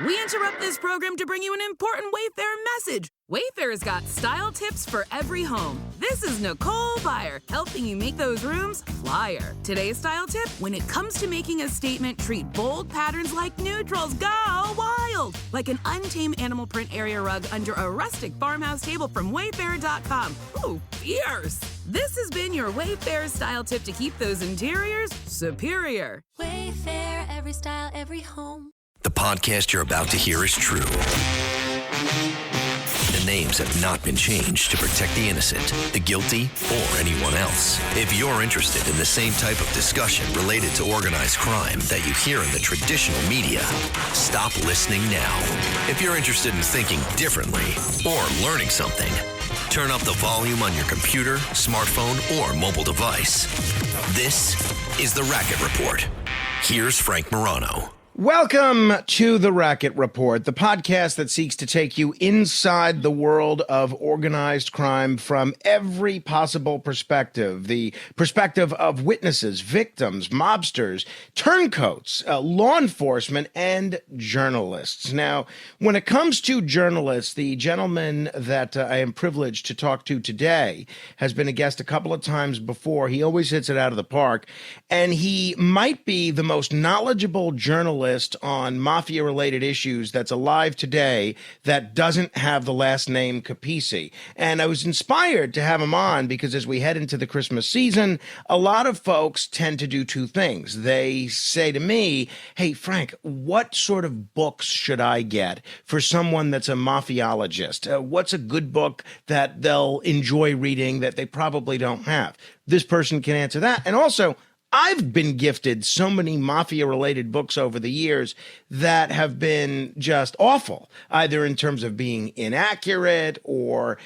We interrupt this program to bring you an important Wayfair message. Wayfair's got style tips for every home. This is Nicole Byer, helping you make those rooms flyer. Today's style tip: when it comes to making a statement, treat bold patterns like neutrals. Go wild! Like an untamed animal print area rug under a rustic farmhouse table from Wayfair.com. Ooh, fierce! This has been your Wayfair style tip to keep those interiors superior. Wayfair, every style, every home. The podcast you're about to hear is true. The names have not been changed to protect the innocent, the guilty, or anyone else. If you're interested in the same type of discussion related to organized crime that you hear in the traditional media, stop listening now. If you're interested in thinking differently or learning something, turn up the volume on your computer, smartphone, or mobile device. This is The Racket Report. Here's Frank Morano. Welcome to The Racket Report, the podcast that seeks to take you inside the world of organized crime from every possible perspective. The perspective of witnesses, victims, mobsters, turncoats, law enforcement, and journalists. Now, when it comes to journalists, the gentleman that I am privileged to talk to today has been a guest a couple of times before. He always hits it out of the park, and he might be the most knowledgeable journalist on mafia-related issues that's alive today that doesn't have the last name Capisi. And I was inspired to have him on because as we head into the Christmas season, a lot of folks tend to do two things. They say to me, hey, Frank, what sort of books should I get for someone that's a mafiologist? What's a good book that they'll enjoy reading that they probably don't have? This person can answer that. And also, I've been gifted so many mafia-related books over the years that have been just awful, either in terms of being inaccurate or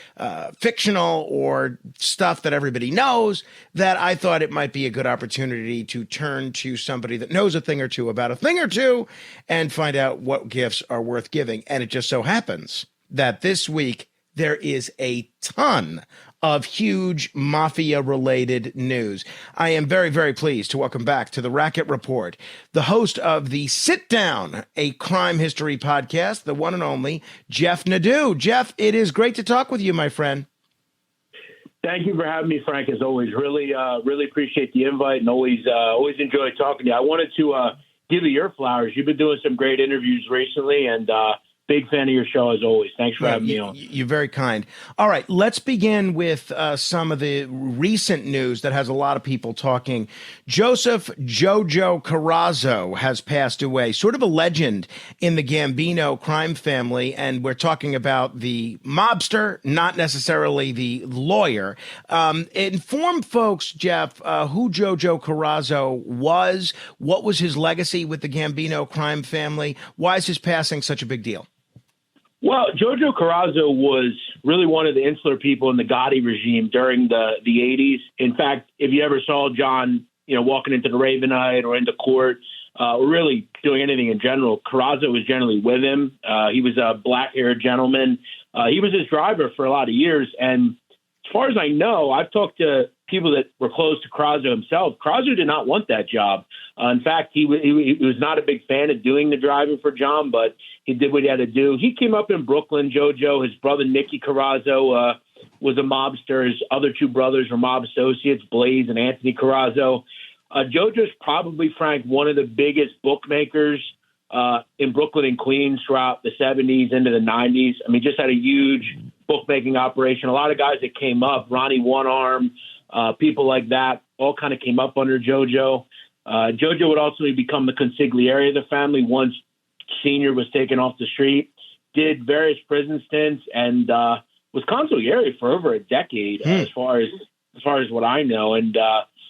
fictional or stuff that everybody knows, that I thought it might be a good opportunity to turn to somebody that knows a thing or two about a thing or two and find out what gifts are worth giving. And it just so happens that this week there is a ton of huge mafia-related news. I am very, very pleased to welcome back to the Racket Report the host of the Sitdown, a crime history podcast, the one and only Jeff Nadu. Jeff, it is great to talk with you, my friend. Thank you for having me, Frank, as always. Really appreciate the invite and always enjoy talking to you. I wanted to give you your flowers. You've been doing some great interviews recently, and big fan of your show as always. Thanks for having me on. You're very kind. All right, let's begin with some of the recent news that has a lot of people talking. Joseph Jojo Carrazzo has passed away, sort of a legend in the Gambino crime family, and we're talking about the mobster, not necessarily the lawyer. Inform folks, Jeff, who Jojo Carrazzo was, what was his legacy with the Gambino crime family, why is his passing such a big deal? Well, Jojo Carrazzo was really one of the insular people in the Gotti regime during the 80s. In fact, if you ever saw John, walking into the Ravenite or into court, or really doing anything in general, Carrazzo was generally with him. He was a black-haired gentleman. He was his driver for a lot of years. And as far as I know, I've talked to people that were close to Carrazzo himself. Carrazzo did not want that job. In fact, he was not a big fan of doing the driving for John, but he did what he had to do. He came up in Brooklyn, Jojo. His brother, Nicky Carrazzo, was a mobster. His other two brothers were mob associates, Blaze and Anthony Carrazzo. Jojo's probably, Frank, one of the biggest bookmakers in Brooklyn and Queens throughout the 70s into the 90s. I mean, just had a huge bookmaking operation. A lot of guys that came up, Ronnie One Arm, people like that, all kind of came up under Jojo. Jojo would ultimately become the consigliere of the family once Senior was taken off the street, did various prison stints, and was consigliere for over a decade, as far as what I know, and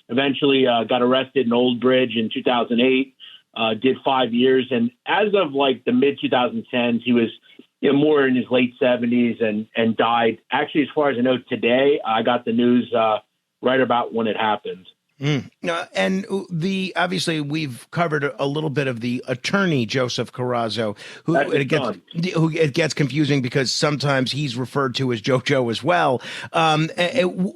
eventually got arrested in Old Bridge in 2008, did 5 years, and as of like the mid-2010s, he was more in his late 70s and died. Actually, as far as I know today, I got the news right about when it happened. And obviously we've covered a little bit of the attorney Joseph Carrazzo, who it gets confusing because sometimes he's referred to as JoJo as well.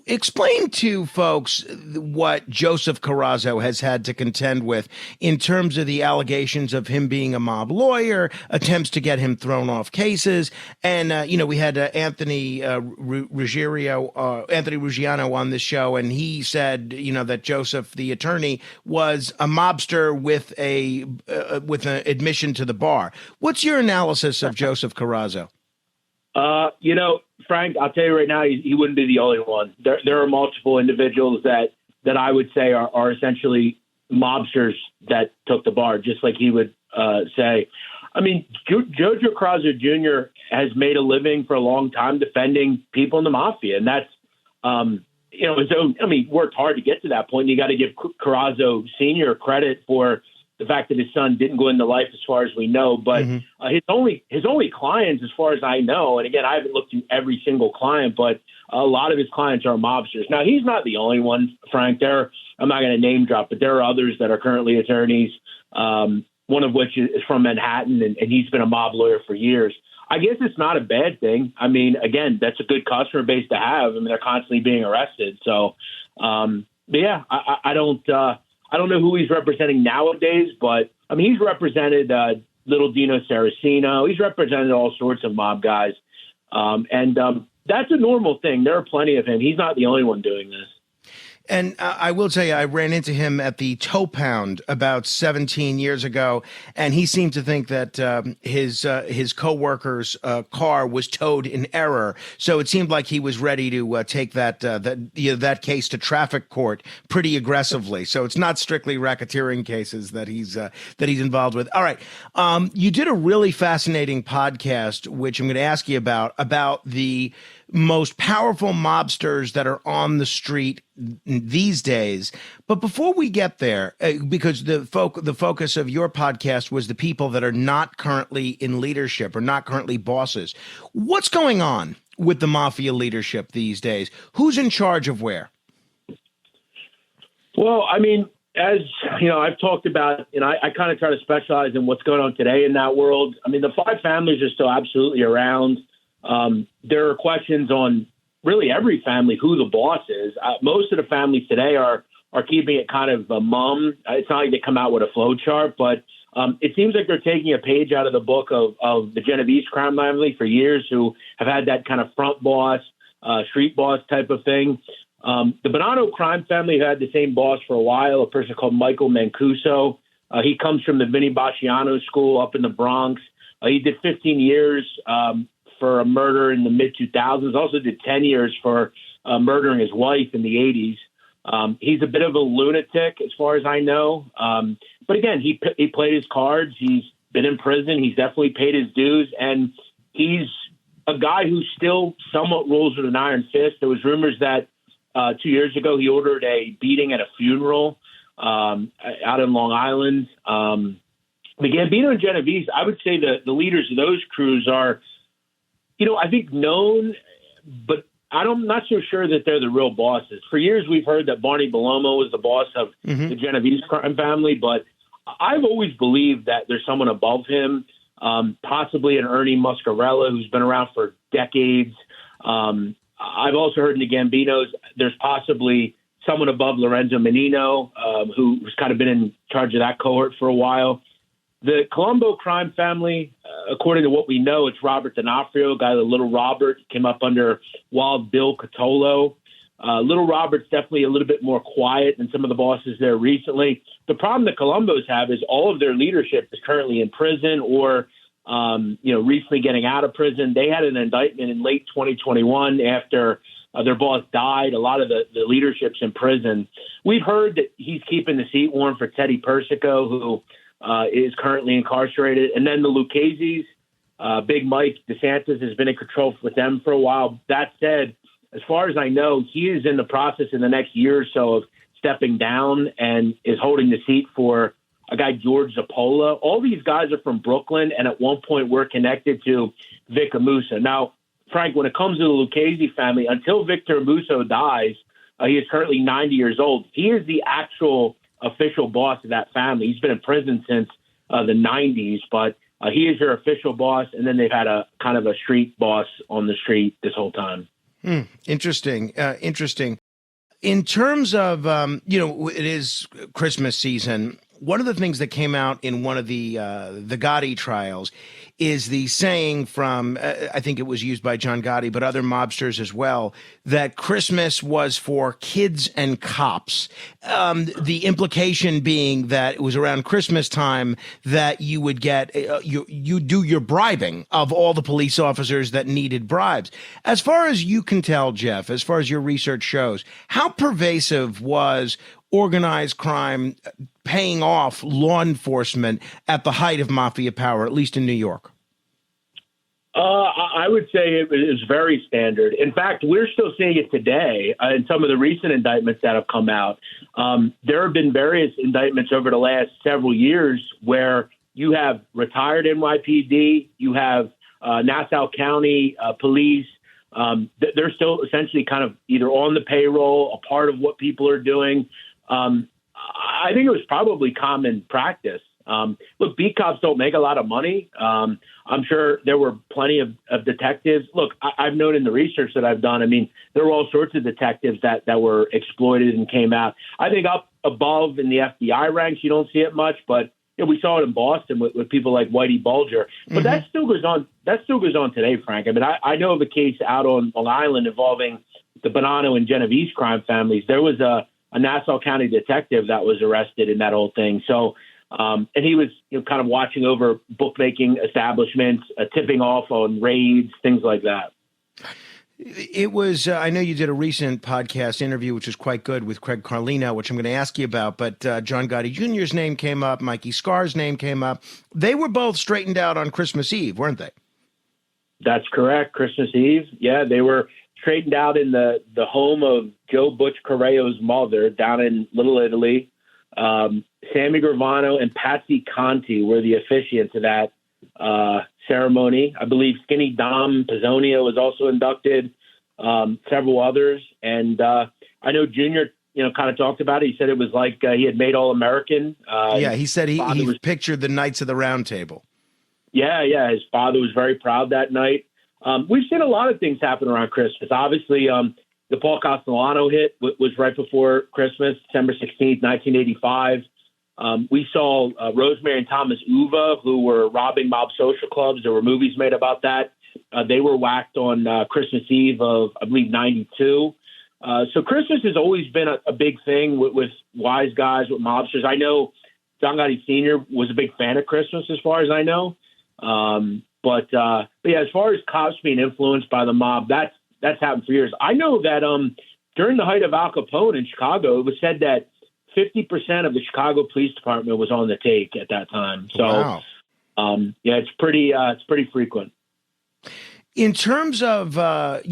Explain to folks what Joseph Carrazzo has had to contend with in terms of the allegations of him being a mob lawyer, attempts to get him thrown off cases, and we had Anthony Ruggiano on this show, and he said that Joseph, the attorney, was a mobster with an admission to the bar. What's your analysis of Joseph Carrazzo? Frank, I'll tell you right now, he wouldn't be the only one. There are multiple individuals that I would say are essentially mobsters that took the bar, just like he would say. I mean, Jojo Carrazzo Jr. has made a living for a long time defending people in the mafia, and that's worked hard to get to that point. You got to give Carrazzo Sr. credit for the fact that his son didn't go into life, as far as we know. But his only clients, as far as I know, and again, I haven't looked through every single client, but a lot of his clients are mobsters. Now, he's not the only one, Frank. I'm not going to name drop, but there are others that are currently attorneys, one of which is from Manhattan, and he's been a mob lawyer for years. I guess it's not a bad thing. I mean, again, that's a good customer base to have. I mean, they're constantly being arrested. So, I don't know who he's representing nowadays, but I mean, he's represented Little Dino Saraceno. He's represented all sorts of mob guys. That's a normal thing. There are plenty of him. He's not the only one doing this. And I will tell you, I ran into him at the Toe Pound about 17 years ago, and he seemed to think that his coworker's car was towed in error. So it seemed like he was ready to take that case to traffic court pretty aggressively. So it's not strictly racketeering cases that he's involved with. All right, you did a really fascinating podcast, which I'm going to ask you about the most powerful mobsters that are on the street these days. But before we get there, because the focus of your podcast was the people that are not currently in leadership or not currently bosses, what's going on with the mafia leadership these days? Who's in charge of where? Well, I mean, as you know, I've talked about, and I kind of try to specialize in what's going on today in that world. I mean, the five families are still absolutely around. There are questions on really every family who the boss is. Most of the families today are keeping it kind of mum. It's not like they come out with a flow chart, but it seems like they're taking a page out of the book of the Genovese crime family for years, who have had that kind of front boss, street boss type of thing. The Bonanno crime family had the same boss for a while, a person called Michael Mancuso. He comes from the Vinnie Basciano school up in the Bronx. He did 15 years for a murder in the mid-2000s, also did 10 years for murdering his wife in the 80s. He's a bit of a lunatic, as far as I know. But again, he played his cards. He's been in prison. He's definitely paid his dues. And he's a guy who still somewhat rules with an iron fist. There was rumors that 2 years ago he ordered a beating at a funeral out in Long Island. The Gambino and Genovese, I would say the leaders of those crews are, I think known, but I'm not so sure that they're the real bosses. For years, we've heard that Barney Bellomo was the boss of the Genovese crime family, but I've always believed that there's someone above him, possibly an Ernie Muscarella, who's been around for decades. I've also heard in the Gambinos, there's possibly someone above Lorenzo Menino, who's kind of been in charge of that cohort for a while. The Colombo crime family, according to what we know, it's Robert D'Onofrio, guy that Little Robert came up under Wild Bill Catolo. Little Robert's definitely a little bit more quiet than some of the bosses there recently. The problem the Colombos have is all of their leadership is currently in prison or, recently getting out of prison. They had an indictment in late 2021 after their boss died. A lot of the leadership's in prison. We've heard that he's keeping the seat warm for Teddy Persico, who is currently incarcerated. And then the Lucchese's, Big Mike DeSantis has been in control with them for a while. That said, as far as I know, he is in the process in the next year or so of stepping down and is holding the seat for a guy, George Zappola. All these guys are from Brooklyn, and at one point were connected to Vic Amusa. Now, Frank, when it comes to the Lucchese family, until Victor Amuso dies, He is currently 90 years old. He is the actual official boss of that family. He's been in prison since the 90s, but he is your official boss. And then they've had a kind of a street boss on the street this whole time. Interesting. Interesting. In terms of, it is Christmas season. One of the things that came out in one of the Gotti trials is the saying from, I think it was used by John Gotti, but other mobsters as well, that Christmas was for kids and cops. The implication being that it was around Christmas time that you would get, you do your bribing of all the police officers that needed bribes. As far as you can tell, Jeff, as far as your research shows, how pervasive was organized crime paying off law enforcement at the height of mafia power, at least in New York? I would say it is very standard. In fact, we're still seeing it today in some of the recent indictments that have come out. There have been various indictments over the last several years where you have retired NYPD, you have Nassau County police. They're still essentially kind of either on the payroll, a part of what people are doing. I think it was probably common practice. Look, beat cops don't make a lot of money. I'm sure there were plenty of detectives. Look, I've known in the research that I've done, I mean, there were all sorts of detectives that were exploited and came out. I think up above in the FBI ranks, you don't see it much, but we saw it in Boston with people like Whitey Bulger. But that still goes on. That still goes on today, Frank. I mean, I know of a case out on Long Island involving the Bonanno and Genovese crime families. There was a Nassau County detective that was arrested in that whole thing. So, and he was kind of watching over bookmaking establishments, tipping off on raids, things like that. It was, I know you did a recent podcast interview, which was quite good, with Craig Carlino, which I'm going to ask you about, but John Gotti Jr.'s name came up, Mikey Scar's name came up. They were both straightened out on Christmas Eve, weren't they? That's correct. Christmas Eve. Yeah, they were straightened out in the home of Joe Butch Correo's mother down in Little Italy. Sammy Gravano and Patsy Conti were the officiants of that ceremony. I believe Skinny Dom Pizzonia was also inducted, several others. And I know Junior, kind of talked about it. He said it was like he had made All-American. He said he pictured the Knights of the Round Table. Yeah. His father was very proud that night. We've seen a lot of things happen around Christmas. Obviously, the Paul Castellano hit was right before Christmas, December 16th, 1985. We saw Rosemary and Thomas Uva, who were robbing mob social clubs. There were movies made about that. They were whacked on Christmas Eve of, I believe, 92. So Christmas has always been a big thing with wise guys, with mobsters. I know John Gotti Sr. was a big fan of Christmas, as far as I know. But yeah, as far as cops being influenced by the mob, that's happened for years. I know that during the height of Al Capone in Chicago, it was said that 50% of the Chicago Police Department was on the take at that time. So, wow. It's pretty frequent. In terms of, I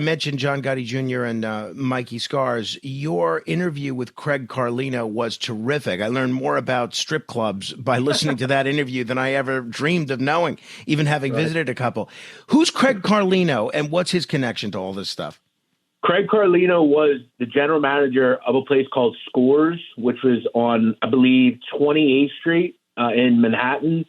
mentioned John Gotti Jr. and Mikey Scars. Your interview with Craig Carlino was terrific. I learned more about strip clubs by listening to that interview than I ever dreamed of knowing, even having visited a couple. Who's Craig Carlino, and what's his connection to all this stuff? Craig Carlino was the general manager of a place called Scores, which was on, I believe, 28th Street in Manhattan.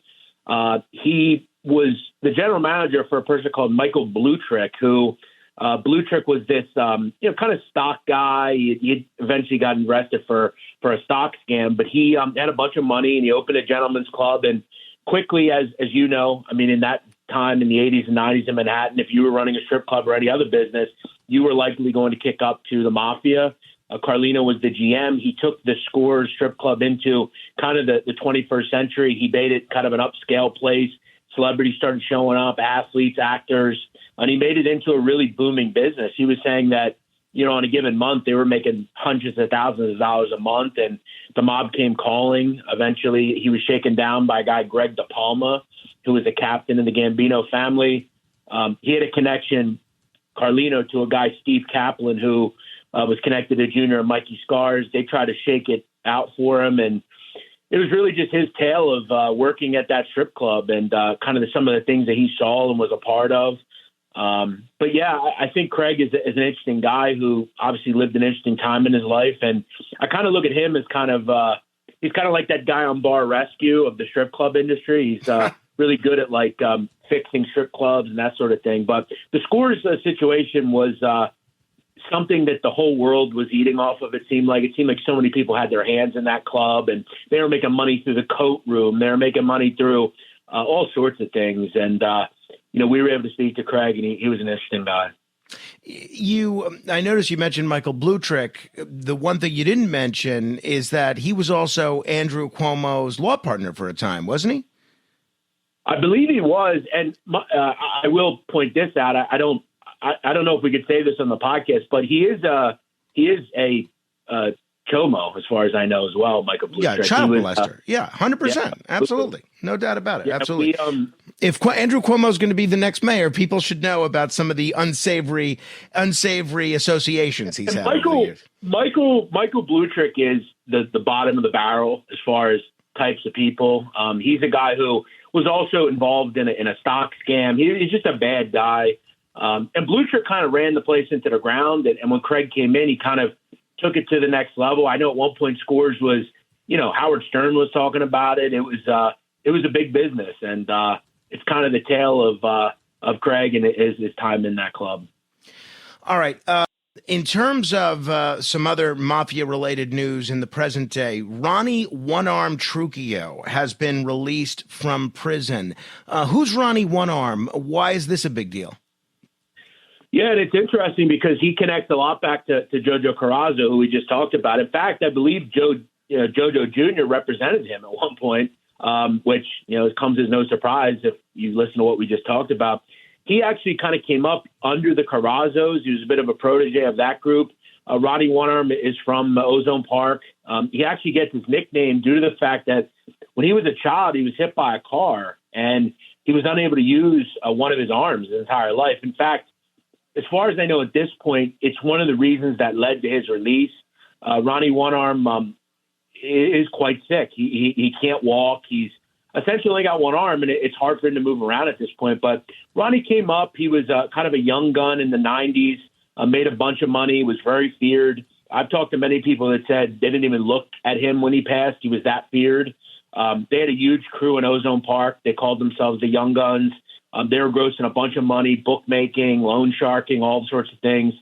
He was the general manager for a person called Michael Bluetrick, who Bluetrick was this, kind of stock guy. He eventually got arrested for a stock scam, but he had a bunch of money and he opened a gentleman's club. And quickly, as you know, I mean, in that time in the 80s and 90s in Manhattan, if you were running a strip club or any other business, you were likely going to kick up to the mafia. Carlino was the GM. He took the Scores strip club into kind of the 21st century. He made it kind of an upscale place. Celebrities started showing up, athletes, actors, and he made it into a really booming business. He was saying that, on a given month, they were making hundreds of thousands of dollars a month, and the mob came calling. Eventually, he was shaken down by a guy, Greg DePalma, who was a captain in the Gambino family. He had a connection, Carlino, to a guy, Steve Kaplan, who was connected to Junior and Mikey Scars. They tried to shake it out for him, and it was really just his tale of working at that strip club and kind of some of the things that he saw and was a part of. But yeah, I think Craig is an interesting guy who obviously lived an interesting time in his life. And I kind of look at him as he's kind of like that guy on Bar Rescue of the strip club industry. He's really good at fixing strip clubs and that sort of thing. But the Scores situation was something that the whole world was eating off of. It seemed like so many people had their hands in that club, and they were making money through the coat room. They were making money through all sorts of things. And, we were able to speak to Craig, and he was an interesting guy. I noticed you mentioned Michael Blutrick. The one thing you didn't mention is that he was also Andrew Cuomo's law partner for a time, wasn't he? I believe he was. And I will point this out. I don't know if we could say this on the podcast, but he is a Chomo, as far as I know, as well, Michael Blutrick. Yeah, child molester. 100%. Yeah, absolutely. No doubt about it. Yeah, absolutely. If Andrew Cuomo is going to be the next mayor, people should know about some of the unsavory associations he's had over the years. Michael Blutrick is the bottom of the barrel as far as types of people. He's a guy who was also involved in a stock scam. He's just a bad guy. And Blutrick kind of ran the place into the ground. And when Craig came in, he kind of took it to the next level. I know at one point Scores was, Howard Stern was talking about it. It was a big business, and it's kind of the tale of Craig and his time in that club. All right. In terms of some other mafia-related news in the present day, Ronnie One-Arm Trucchio has been released from prison. Who's Ronnie One-Arm? Why is this a big deal? Yeah, and it's interesting because he connects a lot back to Jojo Carrazzo, who we just talked about. In fact, I believe Jojo Jr. represented him at one point, which comes as no surprise if you listen to what we just talked about. He actually kind of came up under the Carrazzos. He was a bit of a protege of that group. Ronnie One-Arm is from Ozone Park. He actually gets his nickname due to the fact that when he was a child, he was hit by a car, and he was unable to use one of his arms his entire life. In fact, as far as I know at this point, it's one of the reasons that led to his release. Ronnie One-Arm is quite sick. He can't walk. He's essentially only got one arm, and it's hard for him to move around at this point. But Ronnie came up. He was kind of a young gun in the 90s, made a bunch of money, was very feared. I've talked to many people that said they didn't even look at him when he passed. He was that feared. They had a huge crew in Ozone Park. They called themselves the Young Guns. They were grossing a bunch of money, bookmaking, loan sharking, all sorts of things.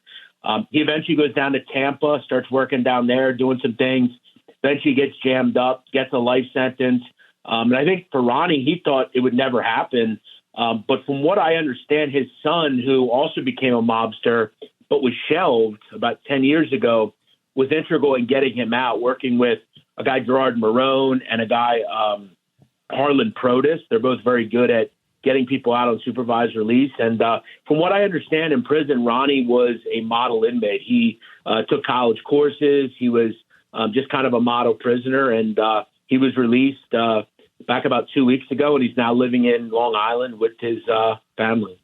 He eventually goes down to Tampa, starts working down there, doing some things. Eventually gets jammed up, gets a life sentence. And I think for Ronnie, he thought it would never happen. But from what I understand, his son, who also became a mobster, but was shelved about 10 years ago, was integral in getting him out, working with a guy, Gerard Marone, and a guy, Harlan Protis. They're both very good at getting people out on supervised release. And from what I understand in prison, Ronnie was a model inmate. He took college courses. He was just kind of a model prisoner. And he was released back about 2 weeks ago, and he's now living in Long Island with his family.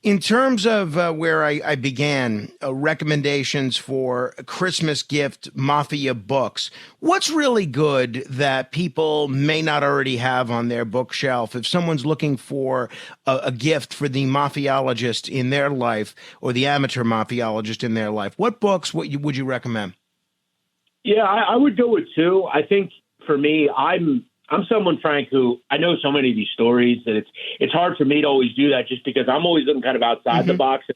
In terms of where I began, recommendations for Christmas gift mafia books, what's really good that people may not already have on their bookshelf? If someone's looking for a gift for the mafiologist in their life or the amateur mafiologist in their life, what books would you recommend? Yeah, I would go with two. I think for me, I'm someone, Frank, who I know so many of these stories that it's hard for me to always do that just because I'm always looking kind of outside the box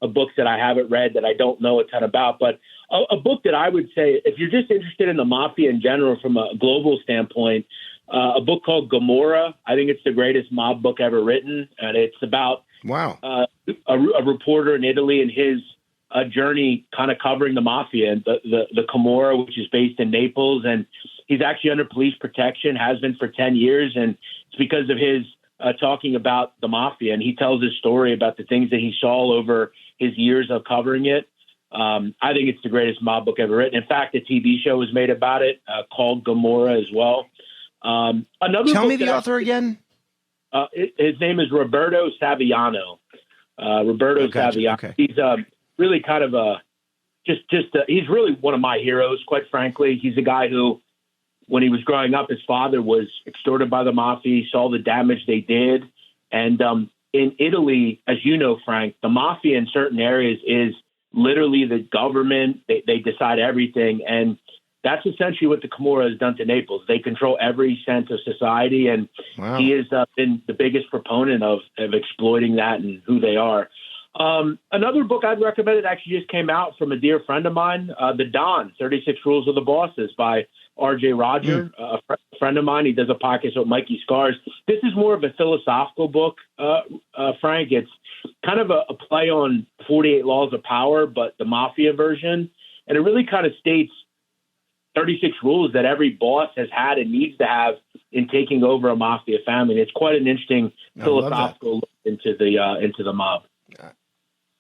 of books that I haven't read that I don't know a ton about. But a book that I would say, if you're just interested in the mafia in general from a global standpoint, a book called Gomorrah. I think it's the greatest mob book ever written. And it's about a reporter in Italy and his journey kind of covering the mafia and the Camorra, which is based in Naples. And he's actually under police protection, has been for 10 years. And it's because of his talking about the mafia. And he tells his story about the things that he saw over his years of covering it. I think it's the greatest mob book ever written. In fact, a TV show was made about it called Gomorrah as well. Tell me the author again. His name is Roberto Saviano. Saviano. Okay. He's really kind of he's really one of my heroes, quite frankly. He's a guy who, when he was growing up, his father was extorted by the mafia. He saw the damage they did. And in Italy, as you know, Frank, the mafia in certain areas is literally the government. They decide everything. And that's essentially what the Camorra has done to Naples. They control every sense of society. And Wow. he has been the biggest proponent of exploiting that and who they are. Another book I'd recommend, it actually just came out from a dear friend of mine, The Don, 36 Rules of the Bosses by R.J. Roger, a friend of mine. He does a podcast with Mikey Scars. This is more of a philosophical book, Frank. It's kind of a play on 48 Laws of Power, but the mafia version. And it really kind of states 36 rules that every boss has had and needs to have in taking over a mafia family. And it's quite an interesting philosophical look into the mob.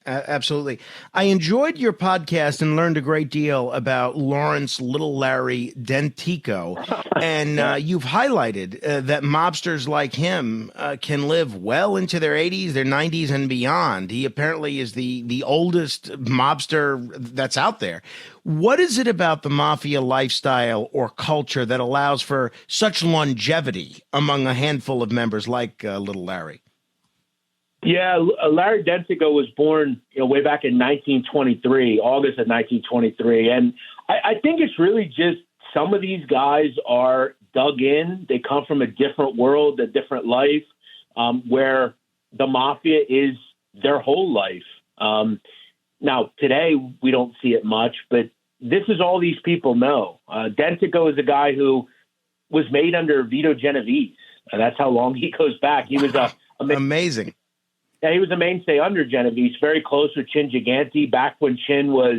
Absolutely. I enjoyed your podcast and learned a great deal about Lawrence Little Larry Dentico. And you've highlighted that mobsters like him can live well into their 80s, their 90s, and beyond. He apparently is the oldest mobster that's out there. What is it about the mafia lifestyle or culture that allows for such longevity among a handful of members like Little Larry? Yeah, Larry Dentico was born way back in 1923, August of 1923. And I think it's really just some of these guys are dug in. They come from a different world, a different life, where the mafia is their whole life. Now, today, we don't see it much, but this is all these people know. Dentico is a guy who was made under Vito Genovese. That's how long he goes back. He was amazing. Yeah, he was a mainstay under Genovese, very close with Chin Gigante back when Chin was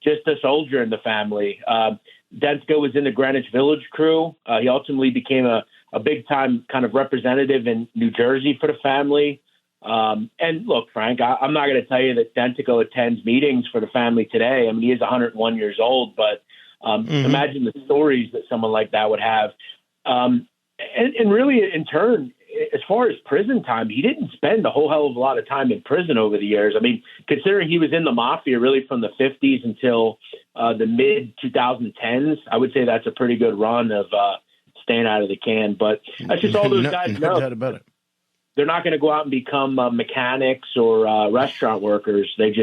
just a soldier in the family. Dentico was in the Greenwich Village crew. He ultimately became a big-time kind of representative in New Jersey for the family. And look, Frank, I'm not going to tell you that Dentico attends meetings for the family today. I mean, he is 101 years old, but imagine the stories that someone like that would have. And really, in turn, as far as prison time, he didn't spend a whole hell of a lot of time in prison over the years. I mean, considering he was in the mafia really from the 50s until the mid-2010s, I would say that's a pretty good run of staying out of the can. But that's just all those guys know. No doubt about it. They're not going to go out and become mechanics or restaurant workers. This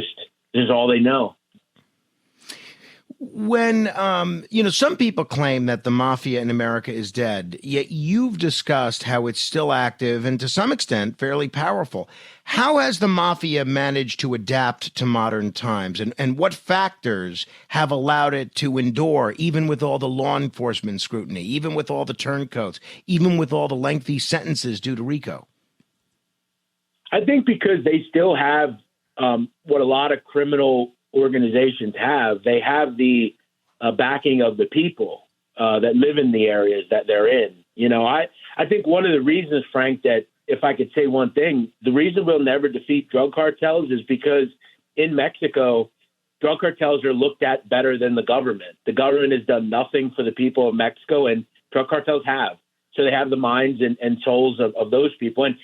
is all they know. When, some people claim that the mafia in America is dead, yet you've discussed how it's still active and to some extent fairly powerful. How has the mafia managed to adapt to modern times, and what factors have allowed it to endure, even with all the law enforcement scrutiny, even with all the turncoats, even with all the lengthy sentences due to RICO? I think because they still have what a lot of criminal organizations have. They have the backing of the people that live in the areas that they're in. I think one of the reasons, Frank, that if I could say one thing, the reason we'll never defeat drug cartels is because in Mexico, drug cartels are looked at better than the government. The government has done nothing for the people of Mexico, and drug cartels have. So they have the minds and souls of those people. And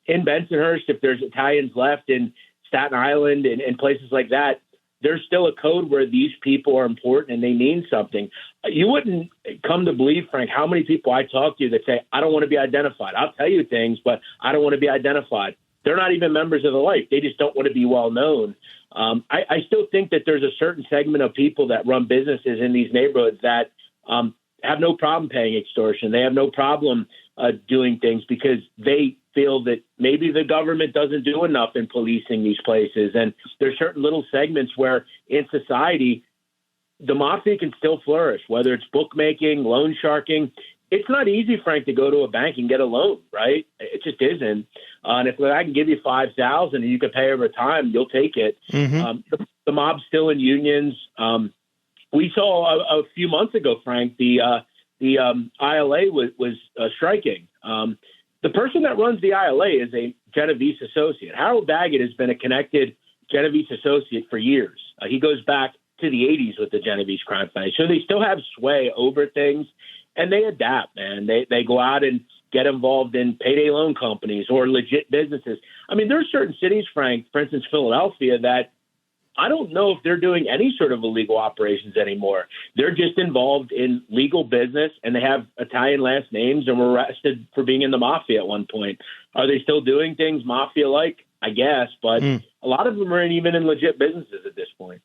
in Bensonhurst, if there's Italians left in Staten Island and places like that, there's still a code where these people are important and they mean something. You wouldn't come to believe, Frank, how many people I talk to that say, I don't want to be identified. I'll tell you things, but I don't want to be identified. They're not even members of the life. They just don't want to be well known. I still think that there's a certain segment of people that run businesses in these neighborhoods that have no problem paying extortion. They have no problem doing things because they feel that maybe the government doesn't do enough in policing these places. And there's certain little segments where in society, the mafia can still flourish, whether it's bookmaking, loan sharking. It's not easy, Frank, to go to a bank and get a loan, right? It just isn't. And if I can give you $5,000 and you can pay over time, you'll take it. Mm-hmm. The mob's still in unions. We saw a few months ago, Frank, the ILA was striking. The person that runs the ILA is a Genovese associate. Harold Daggett has been a connected Genovese associate for years. He goes back to the 80s with the Genovese crime family. So they still have sway over things, and they adapt, man. They go out and get involved in payday loan companies or legit businesses. I mean, there are certain cities, Frank, for instance, Philadelphia, that I don't know if they're doing any sort of illegal operations anymore. They're just involved in legal business, and they have Italian last names and were arrested for being in the mafia at one point. Are they still doing things mafia-like? I guess, but a lot of them aren't even in legit businesses at this point.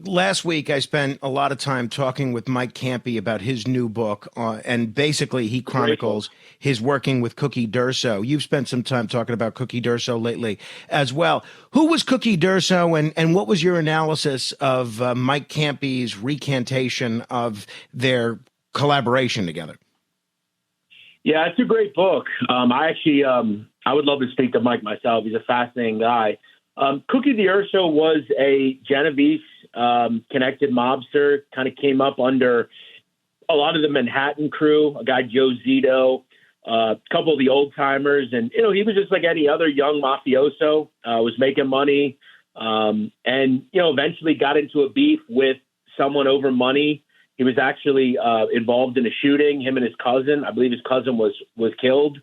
Last week, I spent a lot of time talking with Mike Campy about his new book, and basically he chronicles his working with Cookie D'Urso. You've spent some time talking about Cookie D'Urso lately as well. Who was Cookie D'Urso, and what was your analysis of Mike Campy's recantation of their collaboration together? Yeah, it's a great book. I would love to speak to Mike myself. He's a fascinating guy. Cookie D'Urso was a Genovese connected mobster, kind of came up under a lot of the Manhattan crew, a guy, Joe Zito, a couple of the old timers. And, he was just like any other young mafioso, was making money, and, eventually got into a beef with someone over money. He was actually involved in a shooting, him and his cousin. I believe his cousin was killed,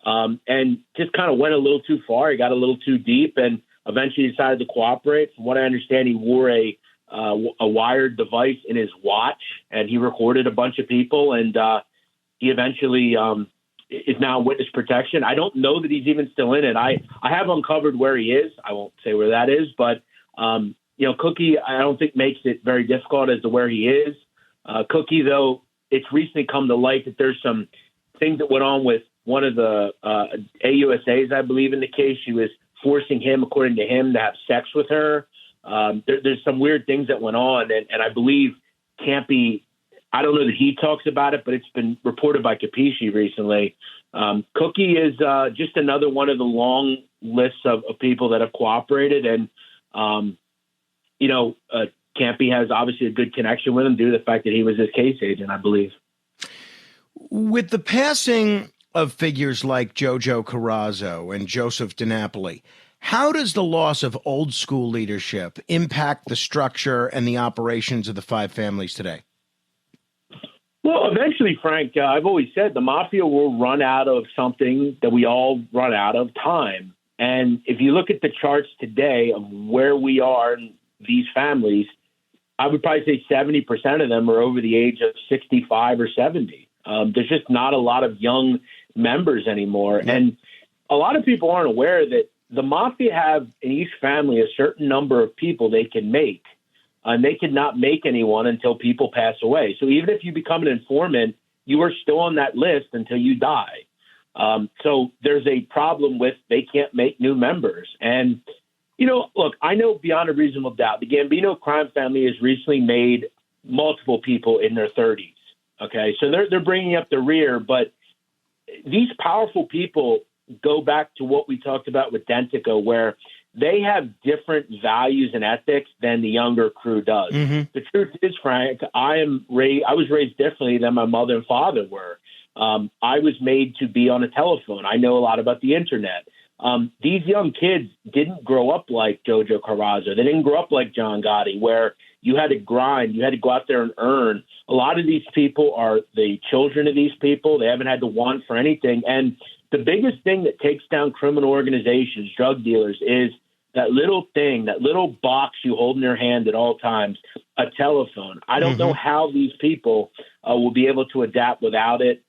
and just kind of went a little too far. He got a little too deep and eventually decided to cooperate. From what I understand, he wore a wired device in his watch, and he recorded a bunch of people, and he eventually is now in witness protection. I don't know that he's even still in it. I have uncovered where he is. I won't say where that is, but, Cookie, I don't think makes it very difficult as to where he is. Cookie, though, it's recently come to light that there's some things that went on with one of the AUSAs, I believe, in the case. She was forcing him, according to him, to have sex with her. There's some weird things that went on, and I believe Campy, I don't know that he talks about it, but it's been reported by Capisci recently. Cookie is just another one of the long lists of people that have cooperated, and, Campy has obviously a good connection with him due to the fact that he was his case agent, I believe. With the passing of figures like Jojo Carrazzo and Joseph DiNapoli, how does the loss of old school leadership impact the structure and the operations of the five families today? Well, eventually, Frank, I've always said the mafia will run out of something that we all run out of, time. And if you look at the charts today of where we are in these families, I would probably say 70% of them are over the age of 65 or 70. There's just not a lot of young members anymore. Yeah. And a lot of people aren't aware that the mafia have in each family a certain number of people they can make, and they cannot make anyone until people pass away. So even if you become an informant, you are still on that list until you die. So there's a problem with they can't make new members. And, look, I know beyond a reasonable doubt, the Gambino crime family has recently made multiple people in their 30s. Okay, so they're bringing up the rear, but these powerful people go back to what we talked about with Dentico, where they have different values and ethics than the younger crew does. Mm-hmm. The truth is, Frank, I was raised differently than my mother and father were. I was made to be on a telephone. I know a lot about the internet. These young kids didn't grow up like Jojo Carrazzo. They didn't grow up like John Gotti, where you had to grind. You had to go out there and earn. A lot of these people are the children of these people. They haven't had to want for anything. And the biggest thing that takes down criminal organizations, drug dealers, is that little thing, that little box you hold in your hand at all times, a telephone. I don't know how these people will be able to adapt without it.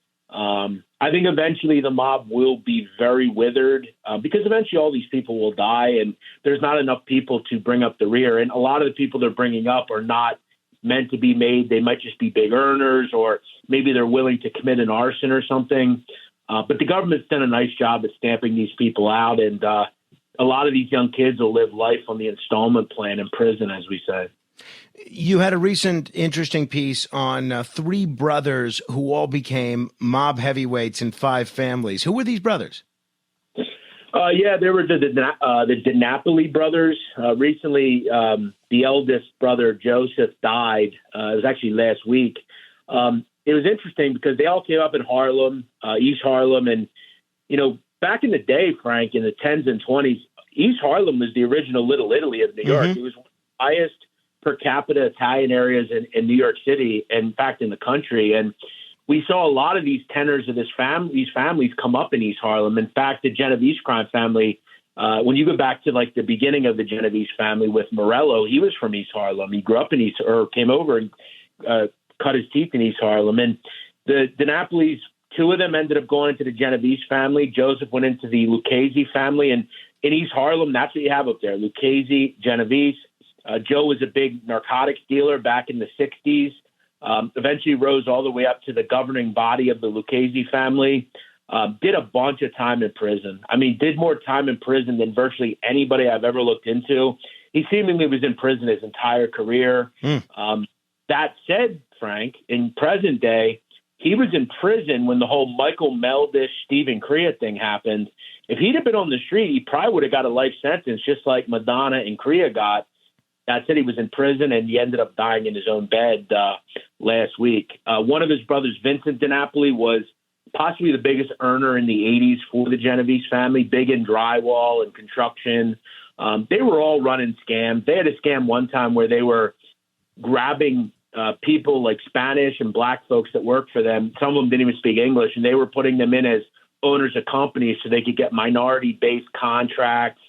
I think eventually the mob will be very withered because eventually all these people will die, and there's not enough people to bring up the rear. And a lot of the people they're bringing up are not meant to be made. They might just be big earners, or maybe they're willing to commit an arson or something. But the government's done a nice job at stamping these people out, and a lot of these young kids will live life on the installment plan in prison, as we say. You had a recent interesting piece on three brothers who all became mob heavyweights in five families. Who were these brothers? There were the DiNapoli brothers. Recently, the eldest brother, Joseph, died. It was actually last week. It was interesting because they all came up in Harlem, East Harlem. And, back in the day, Frank, in the 10s and 20s, East Harlem was the original Little Italy of New York. It was one of the highest per capita Italian areas in New York City, in fact, in the country. And we saw a lot of these tenors of these families come up in East Harlem. In fact, the Genovese crime family when you go back to like the beginning of the Genovese family with Morello, he was from East Harlem. He grew up in came over and cut his teeth in East Harlem. And the DiNapolis, two of them ended up going into the Genovese family. Joseph went into the Lucchese family. And in East Harlem, that's what you have up there, Lucchese, Genovese. Joe was a big narcotics dealer back in the 60s. Eventually rose all the way up to the governing body of the Lucchese family. Did a bunch of time in prison. I mean, did more time in prison than virtually anybody I've ever looked into. He seemingly was in prison his entire career. That said, Frank, in present day, he was in prison when the whole Michael Meldish, Stephen Crea thing happened. If he'd have been on the street, he probably would have got a life sentence, just like Madonna and Crea got. That said, he was in prison, and he ended up dying in his own bed last week. One of his brothers, Vincent DiNapoli, was possibly the biggest earner in the 80s for the Genovese family, big in drywall and construction. They were all running scams. They had a scam one time where they were grabbing people like Spanish and black folks that worked for them. Some of them didn't even speak English, and they were putting them in as owners of companies so they could get minority-based contracts,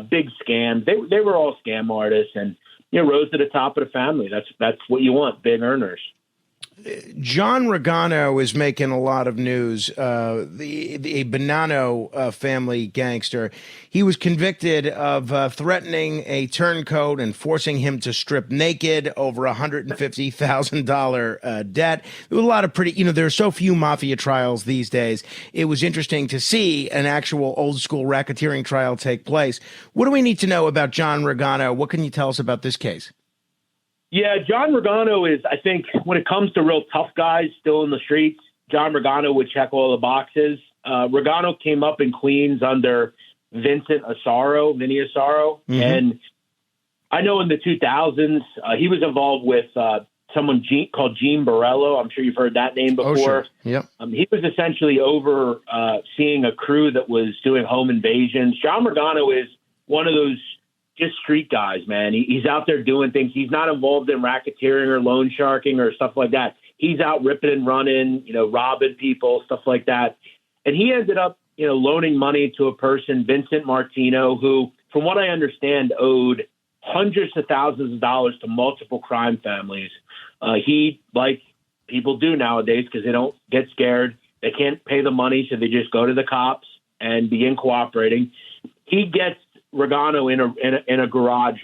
big scams. They were all scam artists and, rose to the top of the family. That's what you want, big earners. John Regano is making a lot of news. The Bonanno family gangster. He was convicted of threatening a turncoat and forcing him to strip naked over $150,000 debt. There were a lot of there are so few mafia trials these days. It was interesting to see an actual old school racketeering trial take place. What do we need to know about John Regano? What can you tell us about this case? Yeah, John Regano is, I think, when it comes to real tough guys still in the streets, John Regano would check all the boxes. Regano came up in Queens under Vinny Asaro. And I know in the 2000s, he was involved with someone called Gene Borello. I'm sure you've heard that name before. Oh, sure. Yep. He was essentially overseeing a crew that was doing home invasions. John Regano is one of those just street guys, man. He's out there doing things. He's not involved in racketeering or loan sharking or stuff like that. He's out ripping and running, robbing people, stuff like that. And he ended up, loaning money to a person, Vincent Martino, who, from what I understand, owed hundreds of thousands of dollars to multiple crime families. He, like people do nowadays, because they don't get scared, they can't pay the money, so they just go to the cops and begin cooperating. He gets Regano in a garage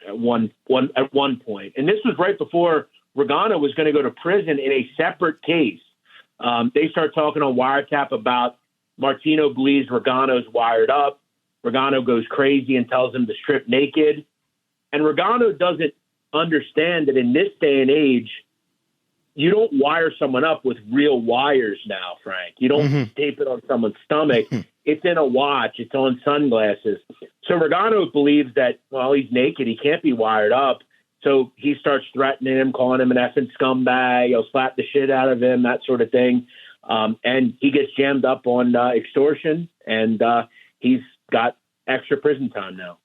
at one point, and this was right before Regano was going to go to prison in a separate case. They start talking on wiretap about Martino believes Regano's wired up. Regano goes crazy and tells him to strip naked, and Regano doesn't understand that in this day and age, you don't wire someone up with real wires now, Frank. You don't tape it on someone's stomach. It's in a watch. It's on sunglasses. So Regano believes that, well, he's naked. He can't be wired up. So he starts threatening him, calling him an effing scumbag. He'll slap the shit out of him, that sort of thing. And he gets jammed up on extortion, and he's got extra prison time now.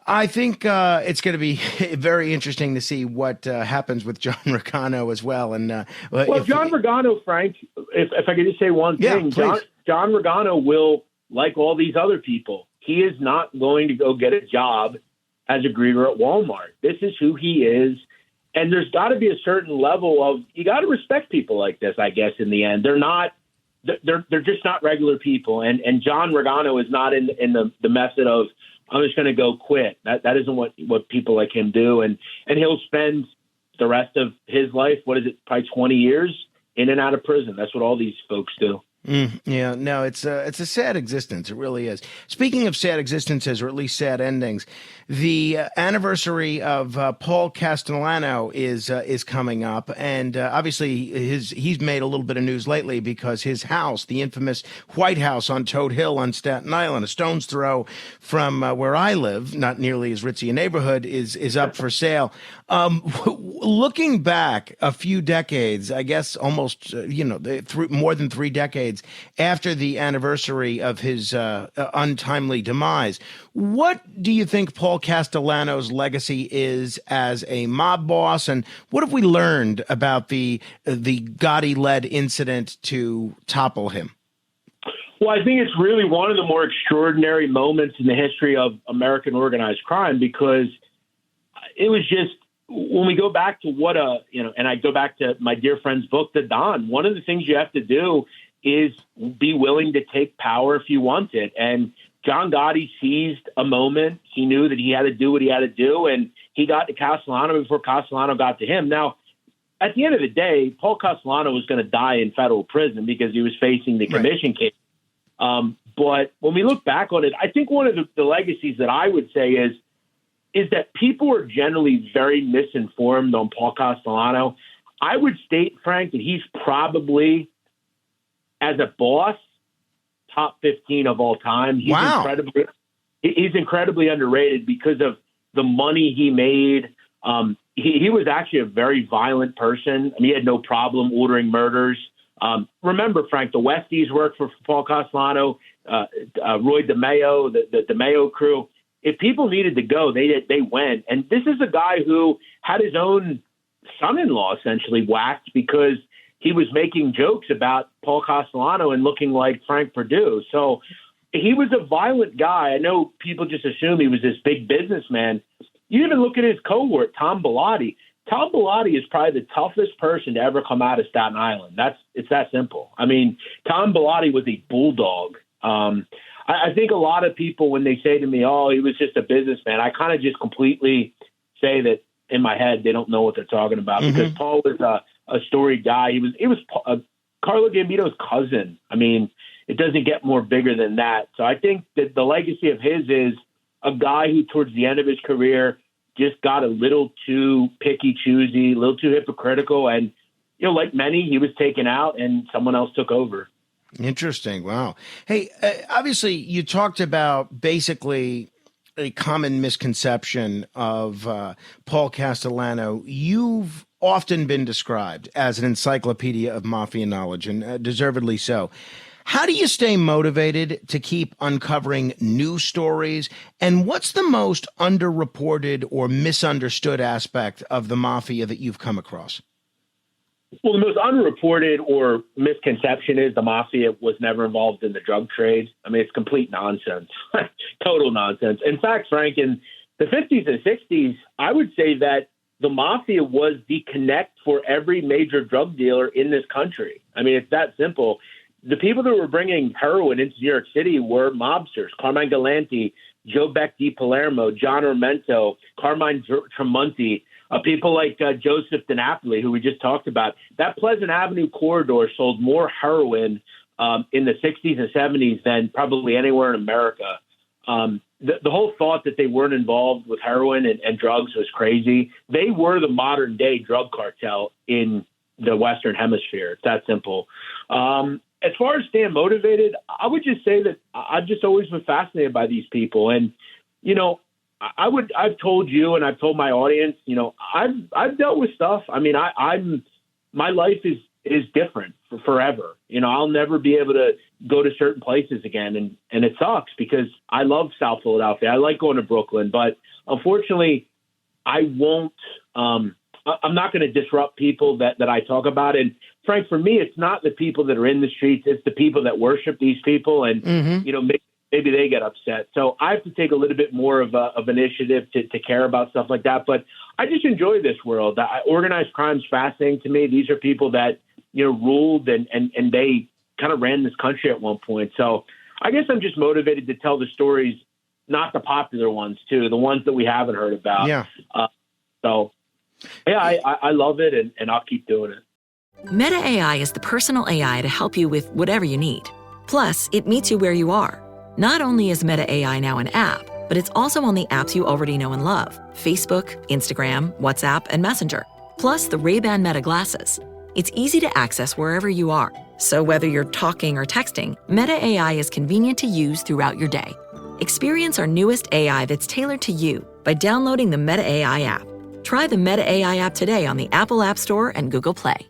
I think it's going to be very interesting to see what happens with John Regano as well. And John Regano, Frank, if I could just say one thing, John Regano will, like all these other people, he is not going to go get a job as a greeter at Walmart. This is who he is. And there's got to be a certain level of, you got to respect people like this, I guess, in the end. They're just not regular people. And John Regano is not in the method of, I'm just going to go quit. That isn't what people like him do. And he'll spend the rest of his life, probably 20 years in and out of prison. That's what all these folks do. Yeah, no, it's a sad existence. It really is. Speaking of sad existences, or at least sad endings, the anniversary of Paul Castellano is coming up, and obviously he's made a little bit of news lately because his house, the infamous White House on Toad Hill on Staten Island, a stone's throw from where I live, not nearly as ritzy a neighborhood, is up for sale. Looking back a few decades, I guess almost more than 3 decades after the anniversary of his untimely demise, what do you think Paul Castellano's legacy is as a mob boss, and what have we learned about the Gotti-led incident to topple him? Well, I think it's really one of the more extraordinary moments in the history of American organized crime, because it was just, when we go back to and I go back to my dear friend's book, The Don, one of the things you have to do is be willing to take power if you want it. And John Gotti seized a moment. He knew that he had to do what he had to do, and he got to Castellano before Castellano got to him. Now, at the end of the day, Paul Castellano was going to die in federal prison because he was facing the commission case. But when we look back on it, I think one of the legacies that I would say is that people are generally very misinformed on Paul Castellano. I would state, Frank, that he's probably, as a boss, top 15 of all time. He's incredibly underrated because of the money he made. He was actually a very violent person. I mean, he had no problem ordering murders. Remember, Frank, the Westies worked for Paul Castellano, Roy DeMeo, the DeMeo crew. If people needed to go, they went. And this is a guy who had his own son-in-law essentially whacked because he was making jokes about Paul Castellano and looking like Frank Perdue. So he was a violent guy. I know people just assume he was this big businessman. You even look at his cohort, Tom Bellotti. Tom Bellotti is probably the toughest person to ever come out of Staten Island. It's that simple. I mean, Tom Bellotti was a bulldog. I think a lot of people, when they say to me, "Oh, he was just a businessman," I kind of just completely say that in my head they don't know what they're talking about, because Paul was a storied guy. He was Carlo Gambito's cousin. I mean, it doesn't get more bigger than that. So I think that the legacy of his is a guy who, towards the end of his career, just got a little too picky, choosy, a little too hypocritical. And, like many, he was taken out and someone else took over. Interesting. Wow. Hey, obviously you talked about basically a common misconception of Paul Castellano. You've often been described as an encyclopedia of mafia knowledge, and deservedly so. How do you stay motivated to keep uncovering new stories? And what's the most underreported or misunderstood aspect of the mafia that you've come across? Well, the most underreported or misconception is the mafia was never involved in the drug trade. I mean, it's complete nonsense, total nonsense. In fact, Frank, in the 50s and 60s, I would say that the mafia was the connect for every major drug dealer in this country. I mean, it's that simple. The people that were bringing heroin into New York City were mobsters: Carmine Galanti, Joe Beck di Palermo, John Armento, Carmine Tremonti, people like Joseph DiNapoli, who we just talked about. That Pleasant Avenue corridor sold more heroin in the 60s and 70s than probably anywhere in America. The whole thought that they weren't involved with heroin and drugs was crazy. They were the modern day drug cartel in the Western Hemisphere. It's that simple. As far as staying motivated, I would just say that I've just always been fascinated by these people. And, I've told you, and I've told my audience, I've dealt with stuff. I mean, my life is different for forever. I'll never be able to go to certain places again. And it sucks because I love South Philadelphia. I like going to Brooklyn, but unfortunately I won't, I'm not going to disrupt people that I talk about. And Frank, for me, it's not the people that are in the streets. It's the people that worship these people. And, maybe they get upset. So I have to take a little bit more of initiative to care about stuff like that. But I just enjoy this world. Organized crime is fascinating to me. These are people that, ruled and they kind of ran this country at one point. So I guess I'm just motivated to tell the stories, not the popular ones too, the ones that we haven't heard about. Yeah. I love it and I'll keep doing it. Meta AI is the personal AI to help you with whatever you need. Plus, it meets you where you are. Not only is Meta AI now an app, but it's also on the apps you already know and love: Facebook, Instagram, WhatsApp, and Messenger. Plus the Ray-Ban Meta glasses. It's easy to access wherever you are. So whether you're talking or texting, Meta AI is convenient to use throughout your day. Experience our newest AI that's tailored to you by downloading the Meta AI app. Try the Meta AI app today on the Apple App Store and Google Play.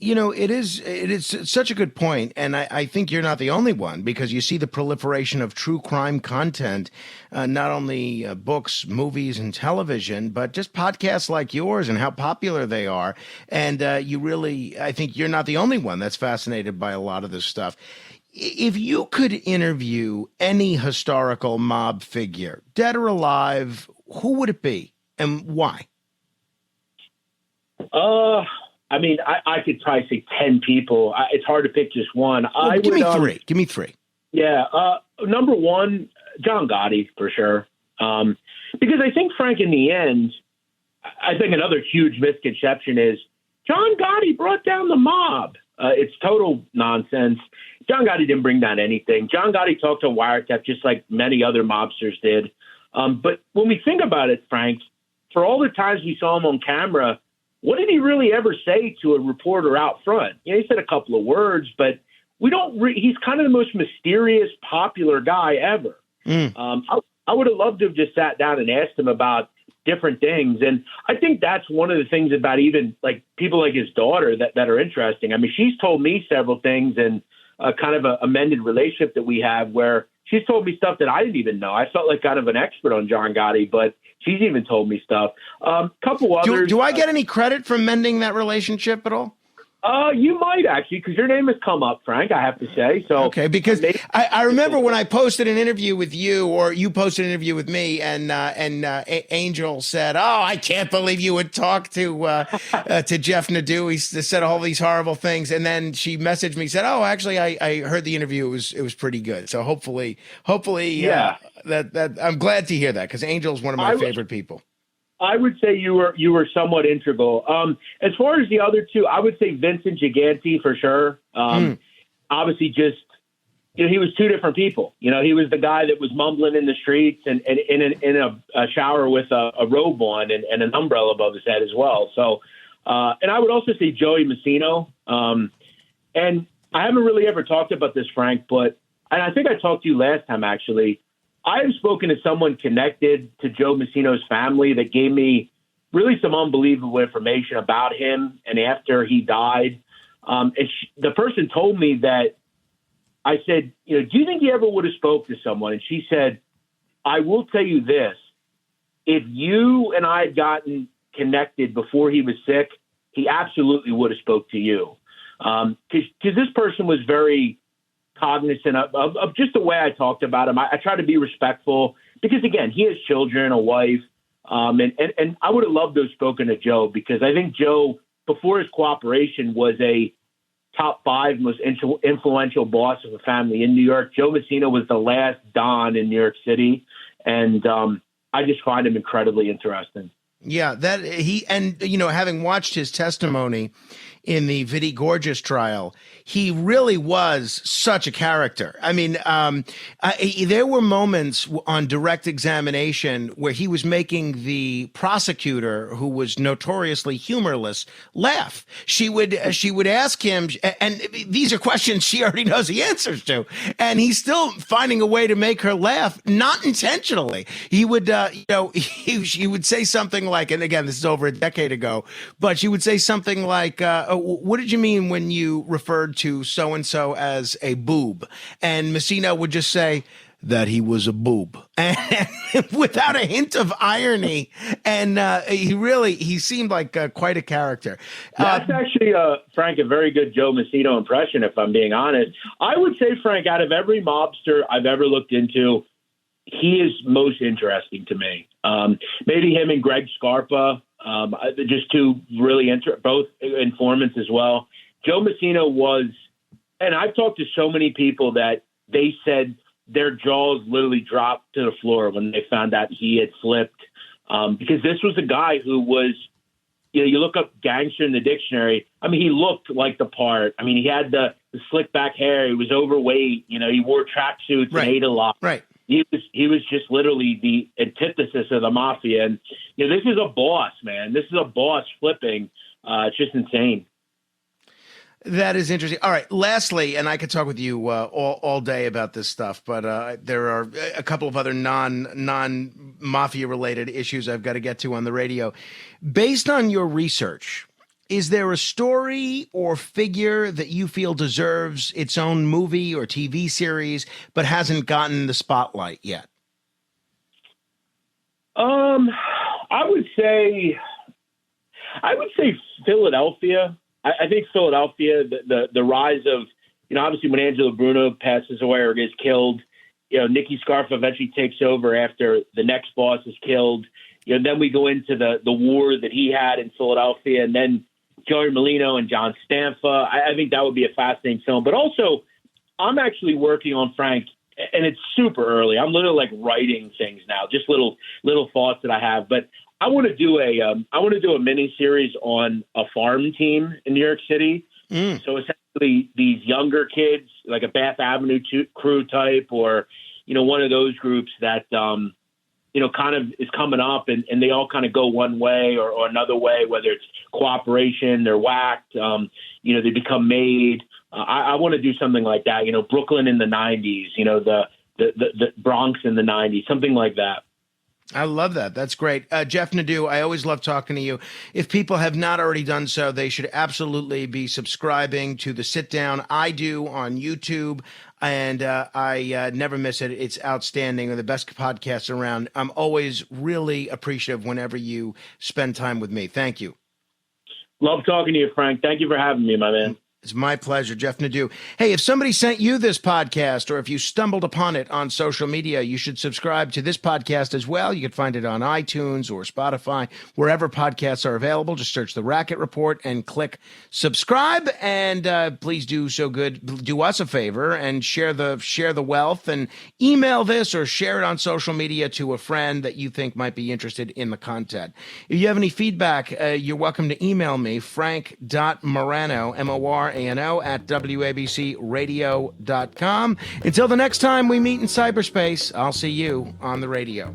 It is such a good point, and I think you're not the only one, because you see the proliferation of true crime content, not only books, movies, and television, but just podcasts like yours and how popular they are. And I think you're not the only one that's fascinated by a lot of this stuff. If you could interview any historical mob figure, dead or alive, who would it be and why? I mean, I could probably say 10 people. It's hard to pick just one. Give me three. Give me three. Yeah. Number one, John Gotti, for sure. Because I think, Frank, in the end, I think another huge misconception is John Gotti brought down the mob. It's total nonsense. John Gotti didn't bring down anything. John Gotti talked to wiretap just like many other mobsters did. But when we think about it, Frank, for all the times we saw him on camera, what did he really ever say to a reporter out front? He said a couple of words, but we don't. He's kind of the most mysterious, popular guy ever. I would have loved to have just sat down and asked him about different things, and I think that's one of the things about even like people like his daughter that are interesting. I mean, she's told me several things, and kind of a amended relationship that we have where she's told me stuff that I didn't even know. I felt like kind of an expert on John Gotti, but she's even told me stuff. Couple others. Do I get any credit for mending that relationship at all? You might actually, because your name has come up, Frank, I have to say. So okay, because I remember when I posted an interview with you, or you posted an interview with me, and Angel said, "Oh, I can't believe you would talk to Jeff Nadu. He said all these horrible things." And then she messaged me, said, "Oh, actually, I heard the interview. It was pretty good. So hopefully, yeah. That I'm glad to hear that, because Angel's one of my favorite people." I would say you were somewhat integral. As far as the other two, I would say Vincent Gigante for sure. Obviously, just he was two different people. He was the guy that was mumbling in the streets and in a shower with a robe on and an umbrella above his head as well. So, and I would also say Joey Massino. And I haven't really ever talked about this, Frank, and I think I talked to you last time actually. I have spoken to someone connected to Joe Massino's family that gave me really some unbelievable information about him and after he died. The person told me that I said, do you think he ever would have spoke to someone? And she said, I will tell you this. If you and I had gotten connected before he was sick, he absolutely would have spoke to you. Because this person was very cognizant of just the way I talked about him. I try to be respectful because, again, he has children, a wife, and I would have loved to have spoken to Joe, because I think Joe, before his cooperation, was a top 5 most influential boss of a family in New York. Joe Massino was the last Don in New York City, and I just find him incredibly interesting. Yeah, having watched his testimony in the Vidi Gorgeous trial, he really was such a character. I mean, there were moments on direct examination where he was making the prosecutor, who was notoriously humorless, laugh. She would ask him, and these are questions she already knows the answers to, and he's still finding a way to make her laugh, not intentionally. He would, he would say something like, and again, this is over a decade ago, but she would say something like, what did you mean when you referred to so-and-so as a boob? And Messina would just say that he was a boob, and without a hint of irony. And he seemed like quite a character. That's actually, Frank, a very good Joe Massino impression, if I'm being honest. I would say, Frank, out of every mobster I've ever looked into, he is most interesting to me. Maybe him and Greg Scarpa, just two really both informants as well. Joe Massino was, and I've talked to so many people that they said their jaws literally dropped to the floor when they found out he had flipped, because this was a guy who was, you look up gangster in the dictionary. I mean, he looked like the part. I mean, he had the slick back hair. He was overweight. He wore tracksuits and ate a lot. Right. He was just literally the antithesis of the mafia. And, this is a boss, man. This is a boss flipping. It's just insane. That is interesting. All right. Lastly, and I could talk with you all day about this stuff, but there are a couple of other non-mafia related issues I've got to get to on the radio. Based on your research, Is there a story or figure that you feel deserves its own movie or TV series but hasn't gotten the spotlight yet? I would say Philadelphia. I think Philadelphia, the rise of, obviously when Angelo Bruno passes away or gets killed, Nicky Scarfa eventually takes over after the next boss is killed. Then we go into the war that he had in Philadelphia, and then Joey Molino and John Stanfa. I think that would be a fascinating film. But also, I'm actually working on, Frank, and it's super early. I'm literally like writing things now, just little thoughts that I have. But I want to do a mini series on a farm team in New York City. So essentially, these younger kids, like a Bath Avenue crew type, or one of those groups that kind of is coming up, and they all kind of go one way or another way, whether it's cooperation, they're whacked, they become made. I want to do something like that, Brooklyn in the 90s, the Bronx in the 90s, something like that. I love that. That's great. Jeff Nadu, I always love talking to you. If people have not already done so, they should absolutely be subscribing to the Sit Down. I do on YouTube, and I never miss it. It's outstanding. They're the best podcasts around. I'm always really appreciative whenever you spend time with me. Thank you. Love talking to you, Frank. Thank you for having me, my man. It's my pleasure, Jeff Nadu. Hey, if somebody sent you this podcast or if you stumbled upon it on social media, you should subscribe to this podcast as well. You can find it on iTunes or Spotify, wherever podcasts are available. Just search The Racket Report and click subscribe. And please do us a favor and share the wealth, and email this or share it on social media to a friend that you think might be interested in the content. If you have any feedback, you're welcome to email me, frank.morano, MORANO, at WABCradio.com. Until the next time we meet in cyberspace, I'll see you on the radio.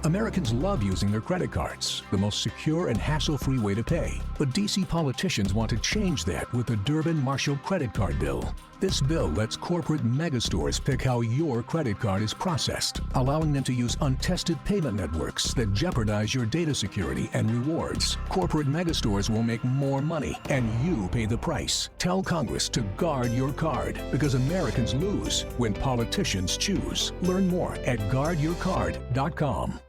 Americans love using their credit cards, the most secure and hassle-free way to pay. But D.C. politicians want to change that with the Durbin-Marshall credit card bill. This bill lets corporate megastores pick how your credit card is processed, allowing them to use untested payment networks that jeopardize your data security and rewards. Corporate megastores will make more money, and you pay the price. Tell Congress to guard your card, because Americans lose when politicians choose. Learn more at guardyourcard.com.